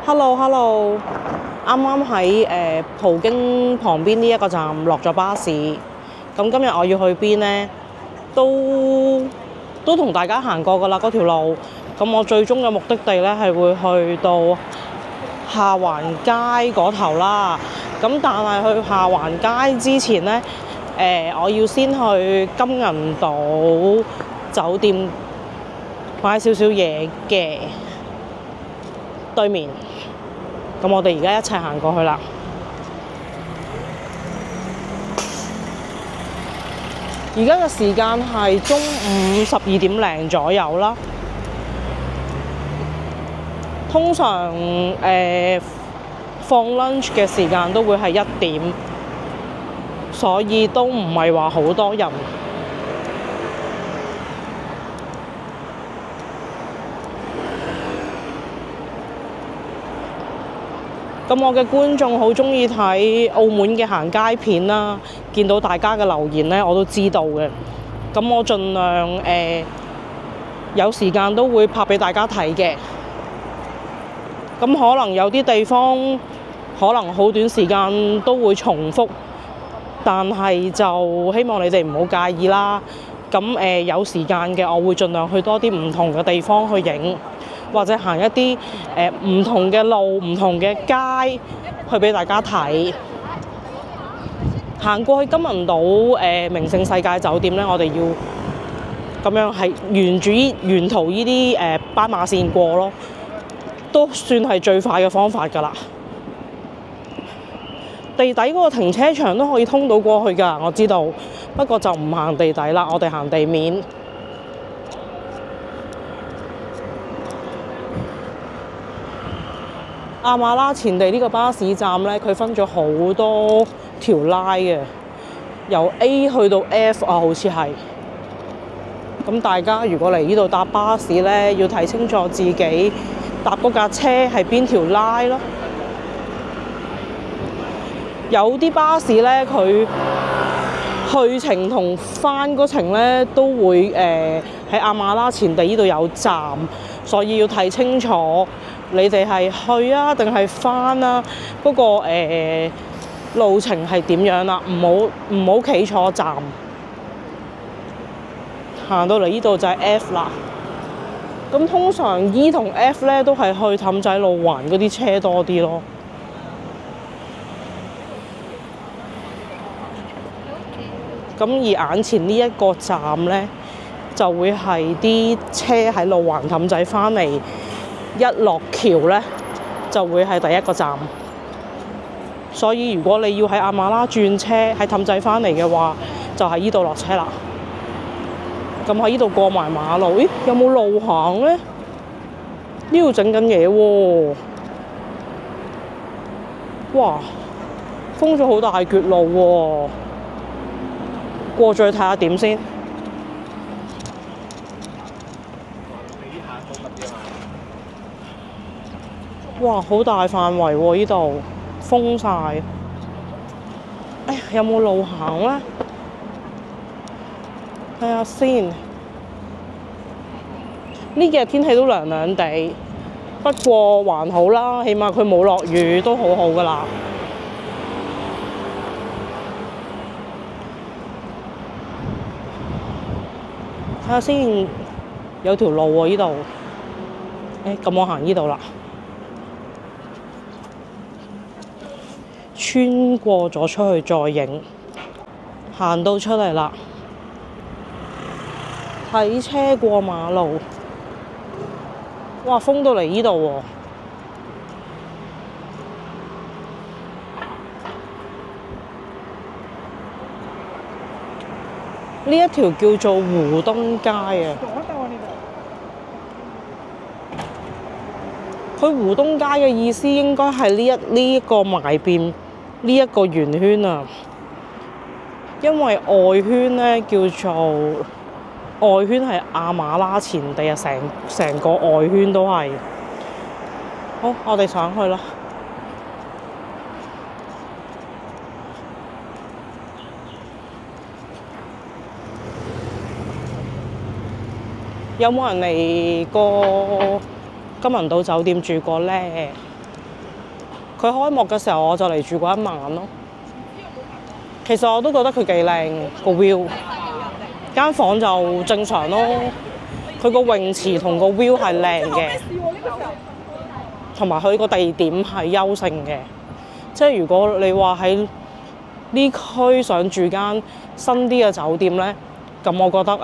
Hello，啱啱喺葡京旁邊呢一個站落咗巴士。咁今日我要去邊呢？都同大家行過㗎啦，嗰條路。咁我最終嘅目的地呢係會去到下環街嗰頭啦。咁但係去下環街之前呢，我要先去金銀島酒店買少少嘢嘅對面。咁我哋而家一齊行過去啦。而家嘅時間係中午12點零左右啦。通常放 lunch 嘅時間都會係1點，所以都唔係話好多人。咁我嘅觀眾好鍾意睇澳門嘅行街片啦，見到大家嘅留言呢，我都知道嘅。咁我盡量有時間都會拍俾大家睇嘅。咁可能有啲地方可能好短時間都會重複，但係就希望你哋唔好介意啦。咁有時間嘅，我會盡量去多啲唔同嘅地方去影。或者行一啲唔同嘅路、唔同嘅街，去俾大家睇。行過去金銀島名勝世界酒店呢，我哋要咁樣係沿途呢啲斑馬線過咯，都算係最快嘅方法㗎啦。地底嗰個停車場都可以通到過去㗎，我知道。不過就唔行地底啦，我哋行地面。亞馬拉前地呢個巴士站呢，佢分咗好多條拉嘅，由 A 去到 F 啊，好似係。咁大家如果嚟呢度搭巴士呢，要睇清楚自己搭嗰架車係邊條拉咯。有啲巴士呢，佢去程同返嗰程呢，都會喺亞馬拉前地呢度有站，所以要睇清楚。你哋係去啊定係返啊？嗰個路程係點樣啦？唔好企錯站。行到嚟呢度就係 F 啦。咁通常 E 同 F 咧都係去氹仔路環嗰啲車多啲咯。咁而眼前呢一個站咧，就會係啲車喺路環氹仔返嚟。一落橋呢，就會係第一個站，所以如果你要喺亞馬拉轉車喺氹仔返嚟嘅話，就喺呢度落車啦。咁喺呢度過埋馬路，咦？有冇路行呢？呢度整緊嘢喎！哇！封咗好大橛路喎，過咗去睇下點先。哇！好大範圍喎，呢度封晒。哎呀，有冇路行呢？睇下先。呢幾日天氣都涼涼地，不過還好啦，起碼佢冇落雨，都好好㗎啦。睇下先，有條路喎呢度。咁我行呢度啦。穿過咗出去再影，行到出嚟啦，睇車過馬路，哇！封到嚟呢度喎，呢一條叫做湖東街啊。佢湖東街嘅意思應該係呢一個埋邊。呢一個圓圈啊，因為外圈呢叫做外圈係亞馬拉前地啊，成個外圈都係。好，我哋上去啦。有冇人嚟過金銀島酒店住過呢？佢開幕嘅時候我就嚟住過一晚咯。其實我都覺得佢幾靚個 view， 間房就正常咯。佢個泳池同個 view 係靚嘅，同埋佢個地點係優勝嘅。即係如果你話喺呢區想住間新啲嘅酒店咧，咁我覺得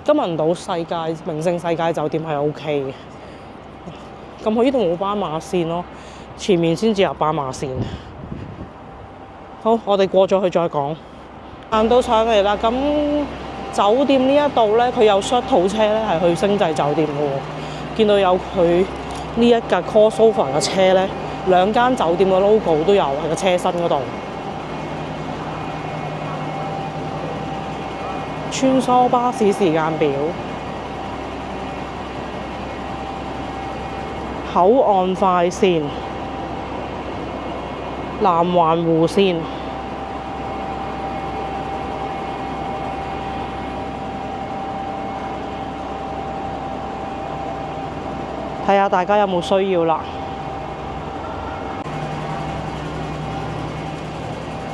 金銀島世界名勝世界酒店係 OK 嘅。咁佢呢度冇斑馬線咯，前面先至有斑馬線。好，我哋過咗去再講。行到上嚟啦，咁酒店呢一度咧，佢有 shuttle 車咧，係去星際酒店嘅喎。見到有佢呢一架 crossover 嘅車咧，兩間酒店嘅 logo 都有喺個車身嗰度。穿梭巴士時間表，口岸快線，南環湖線。睇下大家有冇需要啦。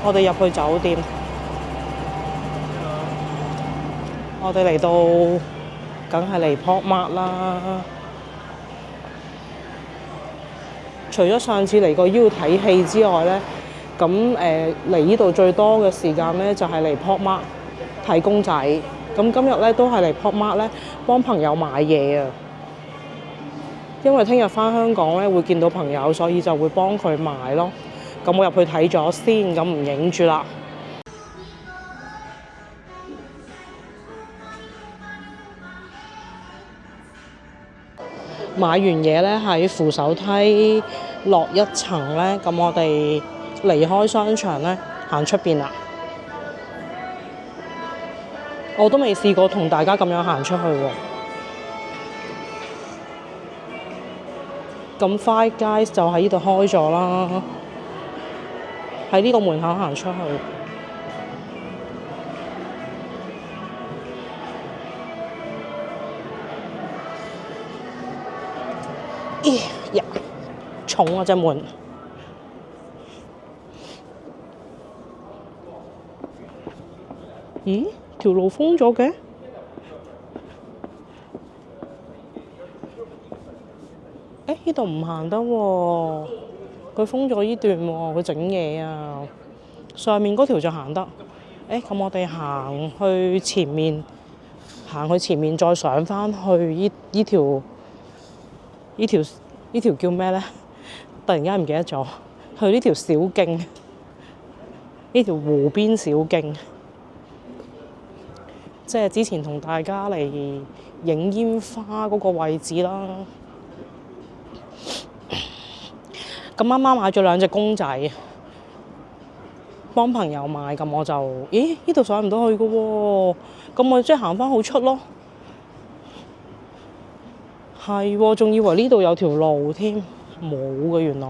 我哋入去酒店，我哋嚟到梗係嚟 Pop Mart 啦。除咗上次嚟個腰睇戲之外咧，咁嚟呢度最多嘅時間咧就係嚟 Pop Mart 睇公仔。咁今日咧都係嚟 Pop Mart 咧幫朋友買嘢啊。因為聽日返香港咧會見到朋友，所以就會幫佢買咯。咁我入去睇咗先，咁唔影住啦。買完嘢咧喺扶手梯落一層咧，咁我哋離開商場咧，行出邊啦。我都未試過同大家咁樣行出去喎。咁 Five Guys 就喺呢度開咗啦，喺呢個門口行出去。呀，重啊隻門！咦，條路封咗嘅？呢度唔行得喎，佢封咗呢段喎，佢整嘢啊！上面嗰條就行得。咁我哋行去前面，再上返去呢條叫咩咧？突然間唔記得咗，去呢條小徑，呢條湖邊小徑，即係之前同大家嚟影煙花嗰個位置啦。咁啱啱買咗兩隻公仔，幫朋友買，咁我就呢度上唔到去嘅喎，咁我即係行返好出咯。係喎，仲以為呢度有條路添，冇嘅原來。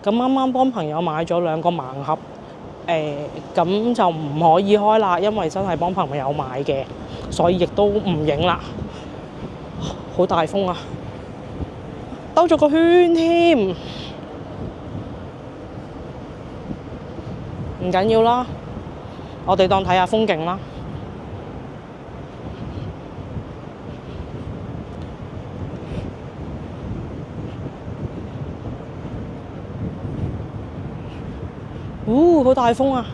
咁啱啱幫朋友買咗兩個盲盒，咁就唔可以開啦，因為真係幫朋友買嘅，所以亦都唔影啦。好大風啊！兜咗個圈添，唔緊要啦，我哋當睇下風景啦。好大風啊！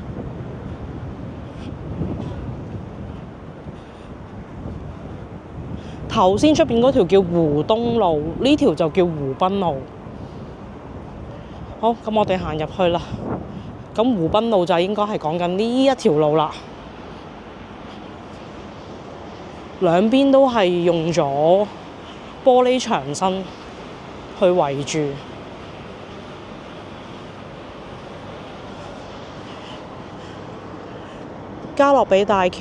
頭先出邊嗰條叫湖東路，呢條就叫湖濱路。好，咁我哋行入去啦。咁湖濱路就應該係講緊呢一條路啦。兩邊都係用咗玻璃牆身去圍住。加勒比大橋。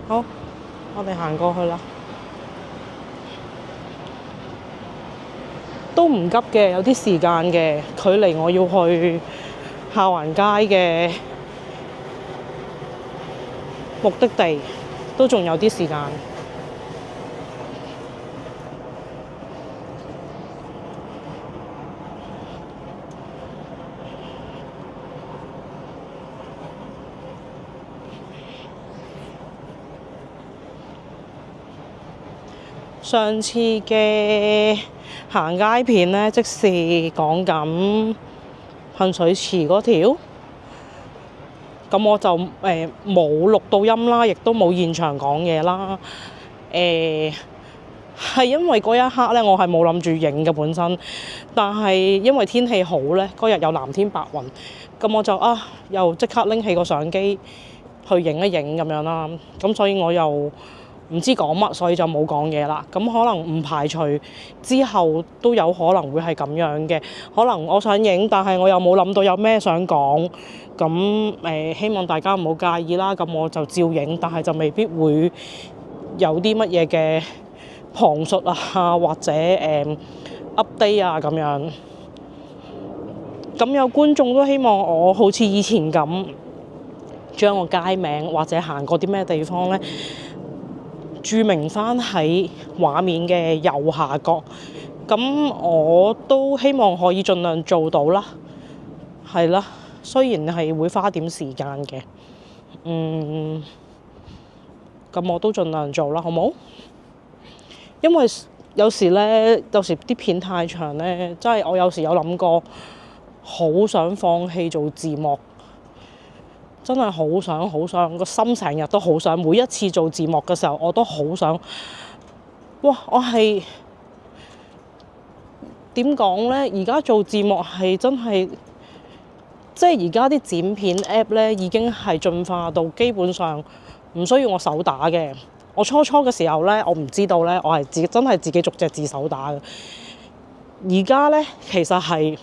好，我哋行過去啦。都唔急嘅，有啲時間嘅，距離我要去下環街嘅目的地，都仲有啲時間。上次嘅行街片呢，即是講緊噴水池嗰條，咁我就冇錄到音啦，亦都冇現場講嘢啦。係因為嗰一刻呢，我係冇諗住影嘅本身，但係因為天氣好呢，嗰日有藍天白雲，咁我就又即刻拎起個相機去影一影咁樣啦。咁所以我又唔知講乜，所以就冇講嘢啦。咁可能唔排除之後都有可能會係咁樣嘅。可能我想影，但係我又冇諗到有咩想講。咁希望大家唔好介意啦。咁我就照影，但係就未必會有啲乜嘢嘅旁述啊，或者update 啊咁樣。咁有觀眾都希望我好似以前咁，將個街名或者行過啲咩地方呢，註明返喺畫面嘅右下角。咁我都希望可以盡量做到啦，係啦。雖然係會花點時間嘅，咁我都盡量做啦，好冇？因為有時啲片太長呢，真係我有時有諗過，好想放棄做字幕，真係好想，個心成日都好想。每一次做字幕嘅時候，我都好想。哇！我係點講呢？而家做字幕係真係，即係而家啲剪片 app 呢已經係進化到基本上唔需要我手打嘅。我初嘅時候呢，我唔知道呢，我係真係自己逐隻字手打嘅。而家呢，其實係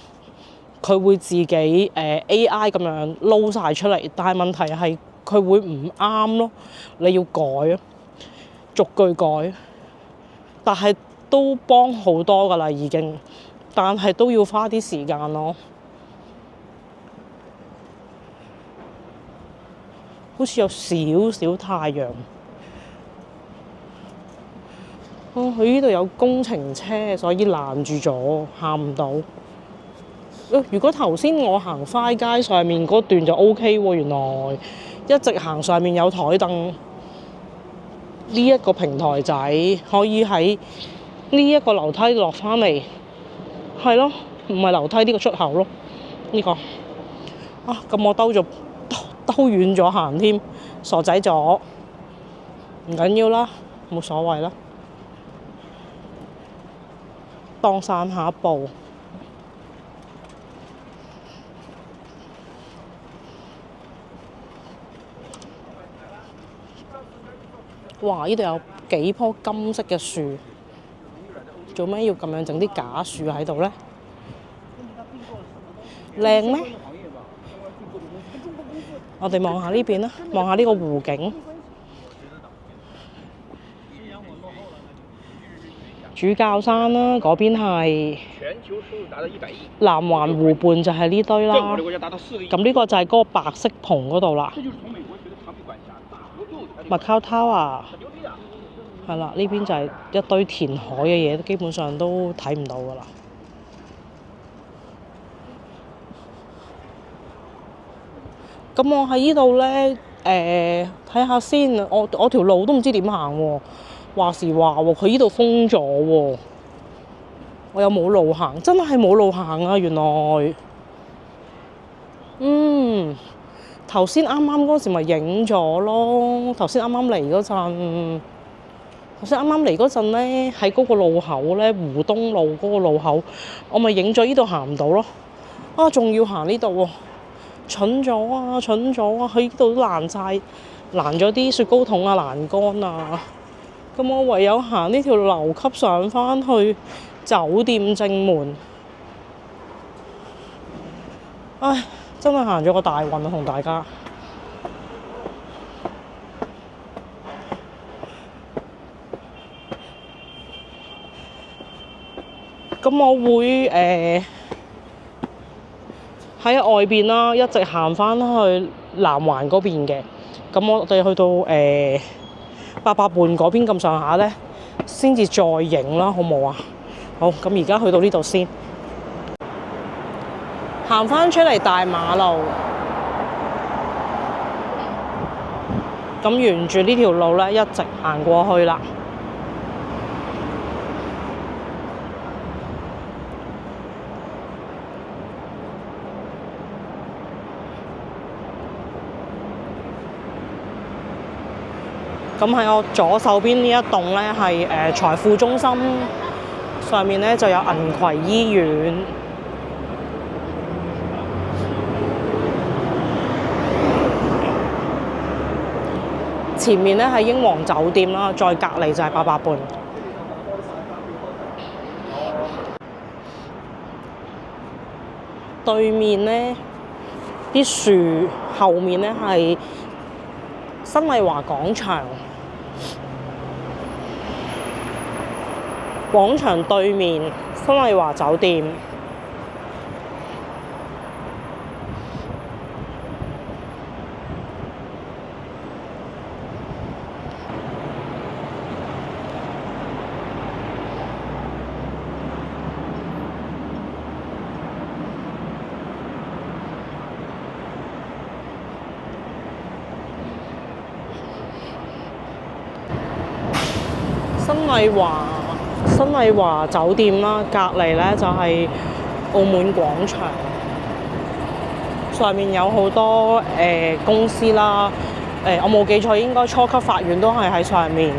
佢會自己AI 咁樣撈晒出嚟，但係問題係佢會唔啱咯，你要改，逐句改，但係都幫好多㗎啦已經，但係都要花啲時間咯。好似有少少太陽。佢呢度有工程車，所以攔住咗，行唔到。如果頭先我行花街上面嗰段就 OK 喎，原來一直行上面有台凳，呢一個平台仔可以喺呢一個樓梯落返嚟，係咯，唔係樓梯呢個出口咯，呢個。咁我兜遠咗行添，傻仔咗，唔緊要啦，冇所謂啦。當散下步，哇！呢度有幾棵金色嘅樹，做咩要咁樣整啲假樹喺度呢？靚咩？我哋望下呢邊啦，望下呢個湖景。主教山啦，嗰邊係南環湖畔，就係呢堆啦。咁呢個就係嗰個白色棚嗰度啦。Macau Tower 係啦，呢邊就係一堆填海嘅嘢，基本上都睇唔到㗎啦。咁我喺呢度呢，睇下先。我條路都唔知點行喎。話時話喎，佢呢度封咗喎，我又冇路行，真係冇路行啊！原來，頭先啱嗰時咪影咗咯。頭先啱嚟嗰陣呢，喺嗰個路口呢，湖東路嗰個路口，我咪影咗呢度行唔到咯。仲要行呢度喎，蠢咗啊！佢呢度都攔咗啲雪糕筒啊、欄杆啊。咁我唯有行呢條樓級上返去酒店正門。真係行咗個大運啊！同大家。咁我會喺外邊啦，一直行返去南環嗰邊嘅。咁我哋去到八佰伴嗰邊咁上下咧，先至再影啦，好冇啊？好，咁而家去到呢度先，行翻出嚟大馬路，咁沿住呢條路咧，一直行過去啦。咁喺我左手邊呢一棟咧係財富中心，上面咧就有銀葵醫院。前面咧係英皇酒店啦，再隔離就係八佰伴。對面咧啲樹後面咧係新麗華廣場，廣場對面新麗華酒店。新麗華酒店啦，隔離咧就係澳門廣場，上面有好多公司啦。我冇記錯，應該初級法院都係喺上面。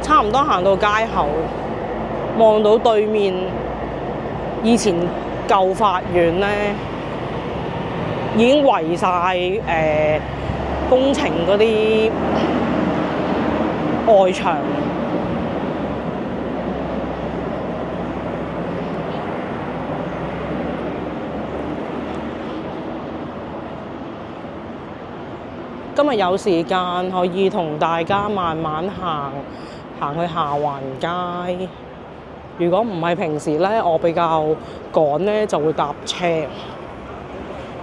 差唔多行到街口，望到對面以前舊法院咧，已經圍晒工程嗰啲外牆。今日有時間可以同大家慢慢行去下環街。如果唔係平時咧，我比較趕咧，就會搭車。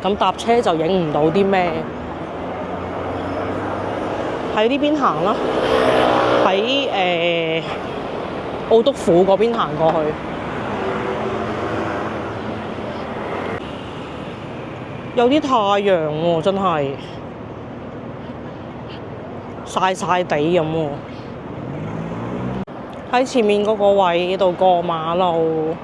咁搭車就影唔到啲咩。喺呢邊行啦，喺澳督府嗰邊行過去。有啲太陽喎，真係曬曬地咁喎。喺前面嗰個位度過馬路，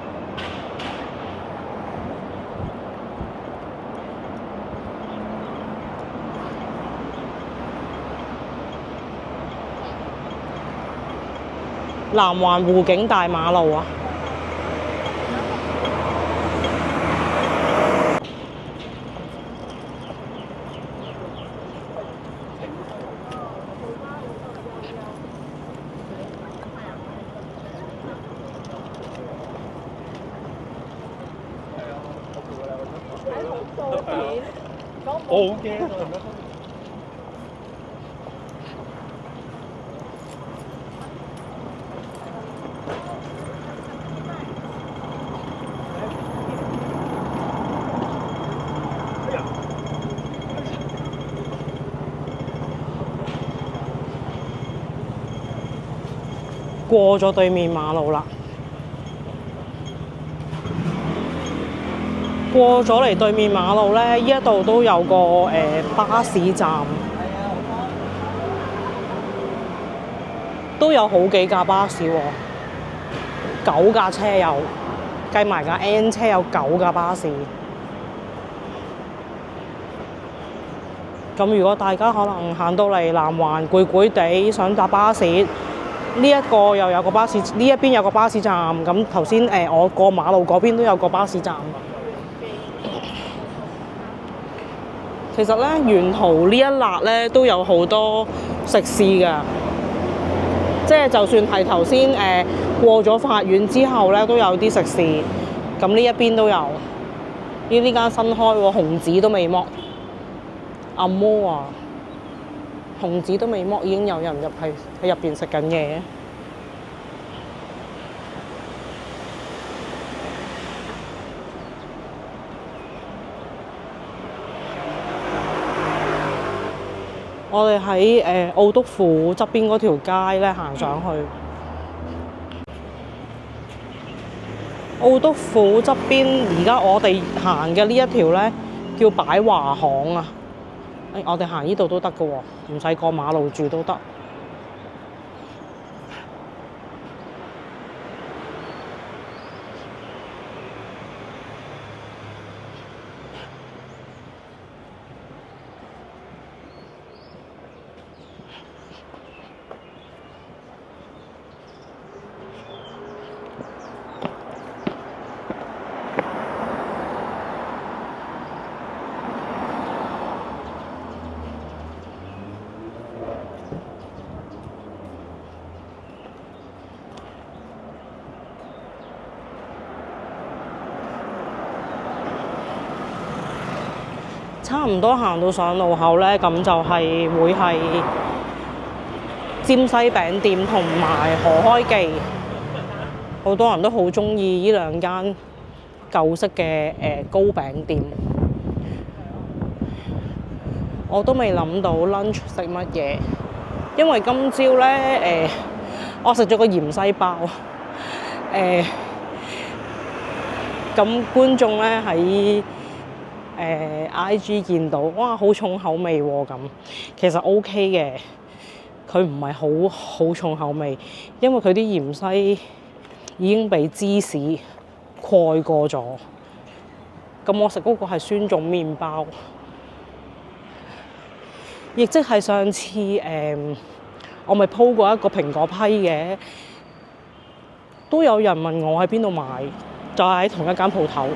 南環湖景大馬路啊！我好驚啊！過咗對面馬路啦，過咗嚟對面馬路咧，呢一度都有個巴士站，都有好幾架巴士喎，9架車有，計埋架 N 車有9架巴士。咁如果大家可能行到嚟南環攰攰地想搭巴士，呢一個又有個巴士，呢一邊有個巴士站。咁頭先我過馬路嗰邊都有個巴士站。其實咧，沿途呢一笪咧都有好多食肆㗎，即係就算係頭先過咗法院之後咧，都有啲食肆。咁呢一邊都有，呢間新開喎，紅紙都未剝，按摩啊，紅紙都未剝，已經有人入去喺入邊食緊嘢。我哋喺澳督府側邊嗰條街咧行上去。澳督府側邊，而家我哋行嘅呢一條咧叫擺華巷啊。我哋行呢度都得㗎喎，唔使過馬路住都得。差唔多行到上路口咧，咁就係會係尖西餅店同埋何開記，好多人都好中意呢兩間舊式嘅糕餅店。我都未諗到 lunch 食乜嘢，因為今朝咧我食咗個芫茜包。咁觀眾咧喺IG 見到，哇，好重口味喎咁，其實 OK 嘅，佢唔係好重口味，因為佢啲芫茜已經被芝士蓋過咗。咁我食嗰個係酸種麵包，亦即係上次我咪鋪過一個蘋果批嘅，都有人問我喺邊度買，就係喺同一間鋪頭。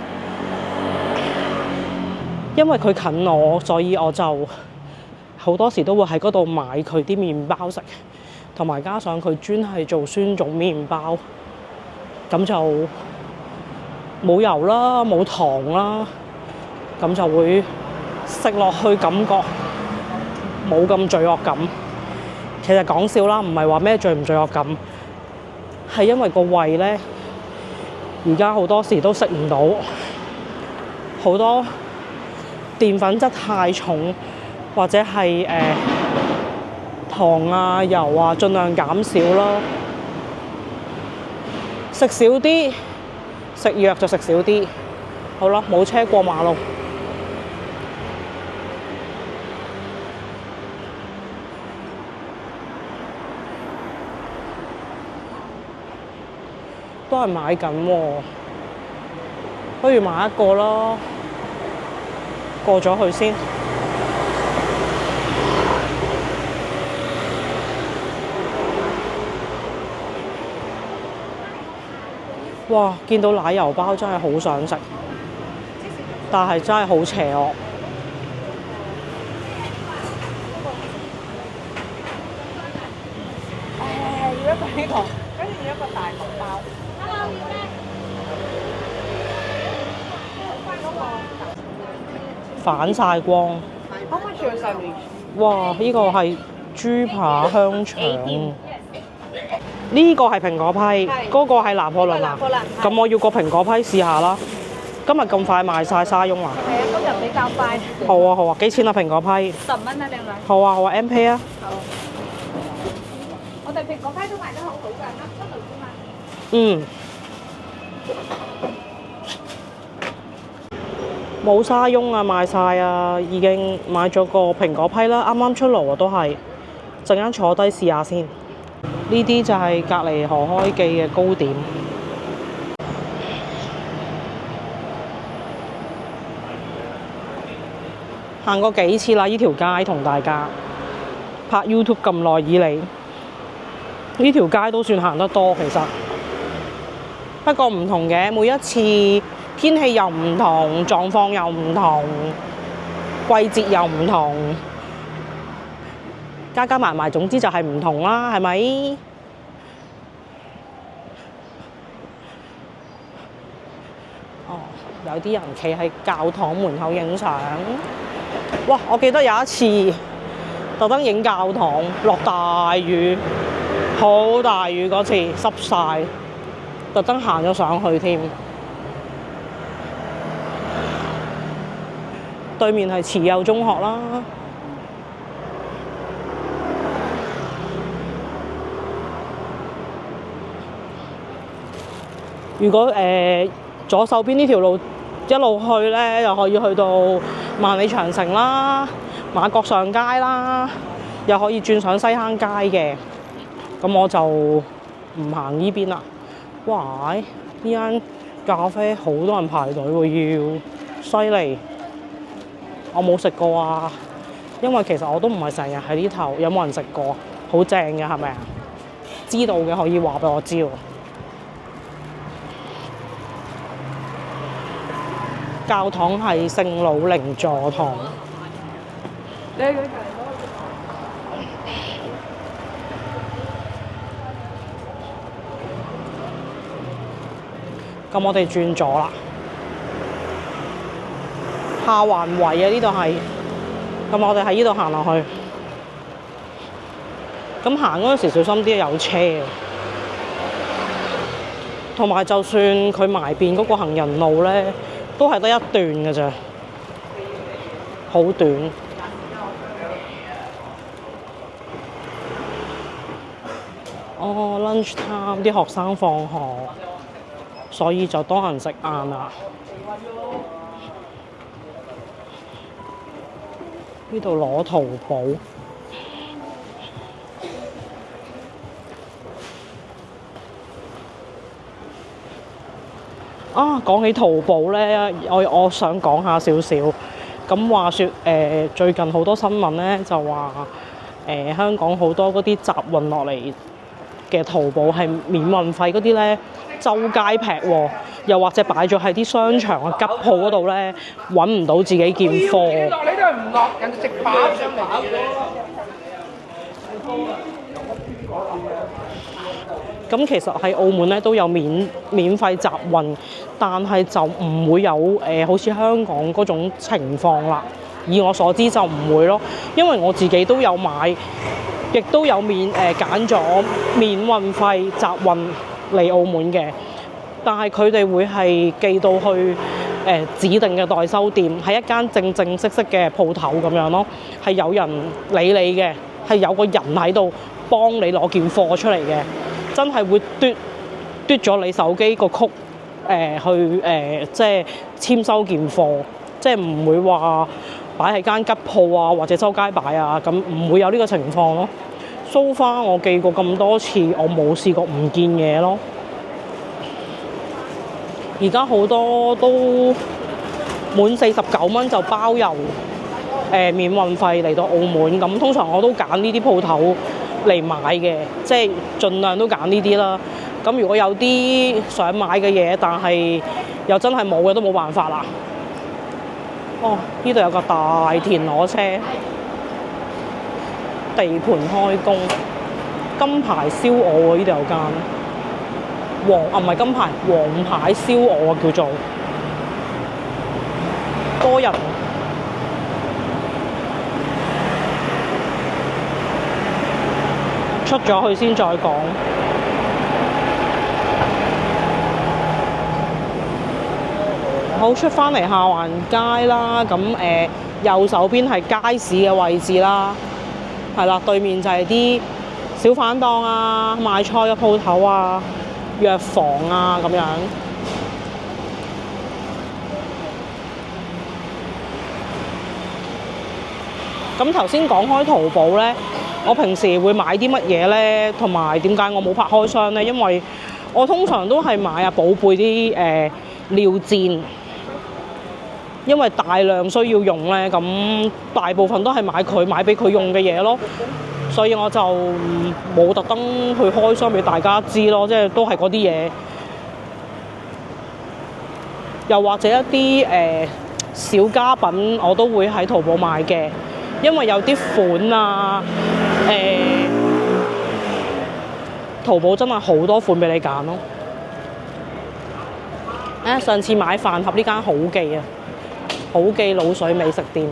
因為佢近我，所以我就好多時都會喺嗰度買佢啲麵包食，同埋加上佢專係做酸種麵包，咁就冇油啦，冇糖啦，咁就會食落去感覺冇咁罪惡感。其實講笑啦，唔係話咩罪唔罪惡感，係因為個胃咧，而家好多時都食唔到好多澱粉質太重，或者係糖啊、油啊，盡量減少咯。食少啲，食藥就食少啲。好啦，冇車過馬路。都係買緊喎，不如買一個啦。過咗去先。哇！見到奶油包真係好想食，但係真係好邪惡。要一個呢個，跟住要一個大紅包。反晒光。可唔可以轉細面？哇！呢個係豬扒香腸，呢個係蘋果批，嗰個係拿破崙啊。咁我要個蘋果批試下啦。今日咁快賣晒沙翁啊？係啊，今日比較快。好啊好啊，幾錢啊蘋果批？10蚊啊，靚女。好啊好啊 ，M Pay 啊。好。我哋蘋果批都賣得好好㗎，啱7毫啫嘛。嗯。冇沙翁啊，賣晒啊，已經買咗個蘋果批啦，啱啱出爐啊都係。陣間坐低試下先。呢啲就係隔離何開記嘅糕點。行過幾次啦，呢條街同大家拍 YouTube 咁耐以嚟，呢條街都算行得多其實。不過唔同嘅，每一次天氣又唔同，狀況又唔同，季節又唔同，加加埋埋，總之就係唔同啦，係咪？哦，有啲人企喺教堂門口影相。哇！我記得有一次特登影教堂，落大雨，好大雨嗰次，濕晒，特登行咗上去添。對面係慈幼中學啦。如果左手邊呢條路一路去咧，又可以去到萬里長城啦、馬國上街啦，又可以轉上西坑街嘅。咁我就唔行呢邊啦。哇！呢間咖啡好多人排隊喎，要犀利。我冇食過啊，因為其實我都唔係成日喺呢頭。有冇人食過？好正嘅係咪啊？知道嘅可以話俾我知喎。教堂係聖魯寧座堂。咁我哋轉左啦，下環圍啊，呢度係。咁我哋喺呢度行落去。咁行嗰陣時小心啲，有車。同埋就算佢埋邊嗰個行人路咧，都係得一段嘅咋，好短。哦，lunch time 啲學生放學，所以就多人食晏啦。呢度攞淘寶。啊，講起淘寶咧，我想講下少少。咁話說最近好多新聞咧就話香港好多嗰啲集運落嚟嘅淘寶係免運費嗰啲咧，周街劈喎，又或者擺咗喺啲商場嘅吉鋪嗰度咧，揾唔到自己件貨。你都係唔落，人哋食飽上嚟。咁其實喺澳門咧都有免費集運，但係就唔會有好似香港嗰種情況啦。以我所知就唔會咯，因為我自己都有買，亦都有揀咗免運費集運嚟澳門嘅，但係佢哋會係寄到去指定嘅代收店，係一間正式嘅鋪頭咁樣咯，係有人理你嘅，係有個人喺度幫你攞件貨出嚟嘅。真係會嘟咗你手機個曲去即係簽收件貨，即係唔會話擺喺間吉鋪啊或者周街擺啊，咁唔會有呢個情況咯。So far我寄過咁多次，我冇試過唔見嘢咯。而家好多都滿49蚊就包郵免運費嚟到澳門，咁通常我都揀呢啲鋪頭嚟買嘅，即係盡量都揀呢啲啦。咁如果有啲想買嘅嘢，但係又真係冇嘅，都冇辦法啦。哦，呢度有個大田螺車，地盤開工，金牌燒鵝喎，呢度有間唔係金牌，黃牌燒鵝啊叫做，多人。出咗去先再講。好，出返嚟下環街啦，咁右手邊係街市嘅位置啦，係啦，對面就係啲小販檔啊、賣菜嘅鋪頭啊、藥房啊咁樣。咁頭先講開淘寶咧，我平時會買啲乜嘢咧？同埋點解我冇拍開箱咧？因為我通常都係買寶貝啲尿墊，因為大量需要用咧，咁大部分都係買俾佢用嘅嘢咯。所以我就冇特登去開箱俾大家知咯，即係都係嗰啲嘢。又或者一啲小家品，我都會喺淘寶買嘅。因為有啲款啊，淘寶真係好多款俾你揀咯。上次買飯盒呢間好記啊，好記滷水美食店。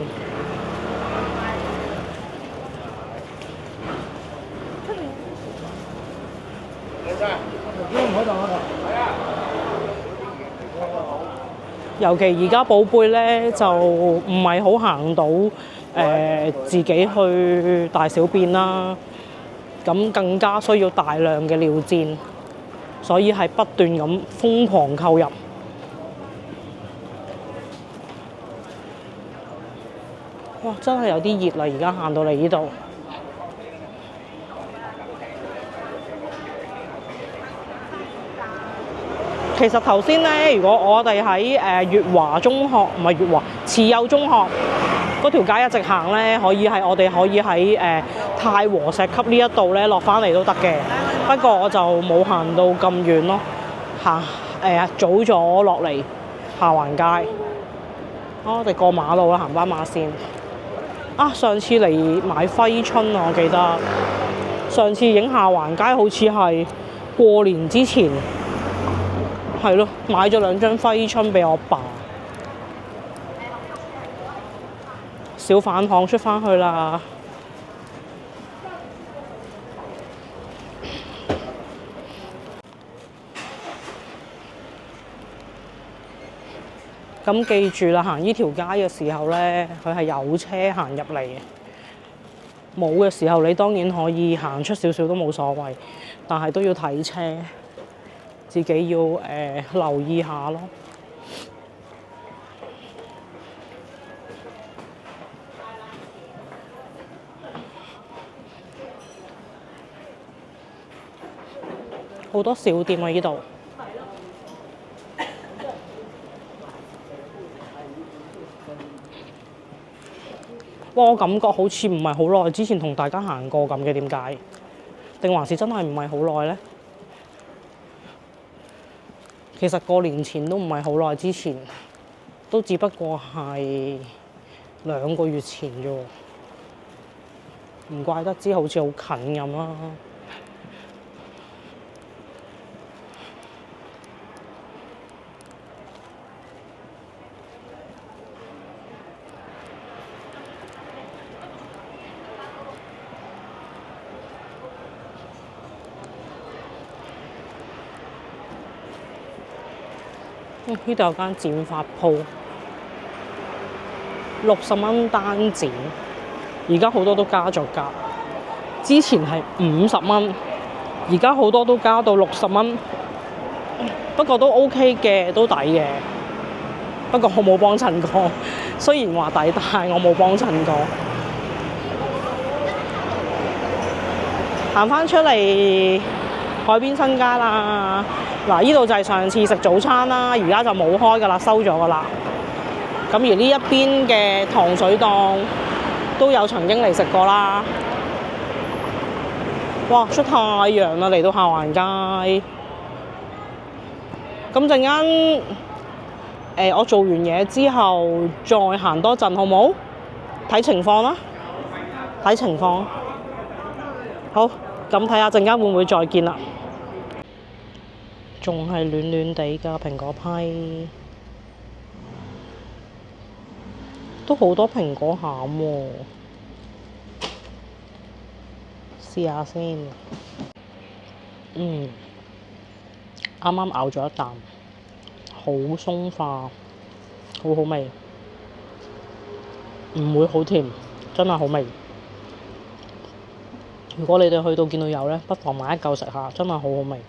尤其而家寶貝咧就唔係好行到。自己去大小便啦，咁更加需要大量嘅尿墊。所以係不斷咁瘋狂購入。哇！真係有啲熱啦，而家行到嚟呢度。其實頭先咧，如果我哋喺粵華中學，唔係粵華，慈幼中學嗰條街一直行咧，我哋可以喺太和石級呢一度咧落翻嚟都得嘅。不過我就冇行到咁遠咯，行早咗落嚟下環街。我哋過馬路啦，行斑馬線。上次嚟買揮春啊，我記得上次影下環街好似係過年之前。係咯，買咗2張揮春俾我爸。小販行出返去啦。咁記住啦，行呢條街嘅時候咧，佢係有車行入嚟嘅。冇嘅時候，你當然可以行出少少都冇所謂，但係都要睇車。自己要留意下咯。好多小店啊！呢度。哇！我感覺好似唔係好耐之前同大家行過咁嘅，點解？定還是真係唔係好耐呢？其實過年前都唔係好耐之前，都只不過係2個月前啫喎，唔怪得知好似好近咁啦。呢度有間剪髮鋪，60蚊單剪，而家好多都加咗價。之前係50蚊，而家好多都加到60蚊。不過都 OK 嘅，都抵嘅。不過我冇幫襯過，雖然話抵，但係我冇幫襯過。行返出嚟海邊新街啦。嗱，呢度就係上次食早餐啦，而家就冇開噶啦，收咗噶啦。咁而呢一邊嘅糖水檔都有曾經嚟食過啦。哇！出太陽啦，嚟到下環街。咁陣間我做完嘢之後再行多陣好冇？睇情況啦，睇情況。好，咁睇下陣間會唔會再見啦。仲係暖暖地㗎，蘋果批都好多蘋果餡喎，試下先。啱啱咬咗一啖，好鬆化，好好味，唔會好甜，真係好味。如果你哋去到見到有呢，不妨買一嚿食下，真係好好味。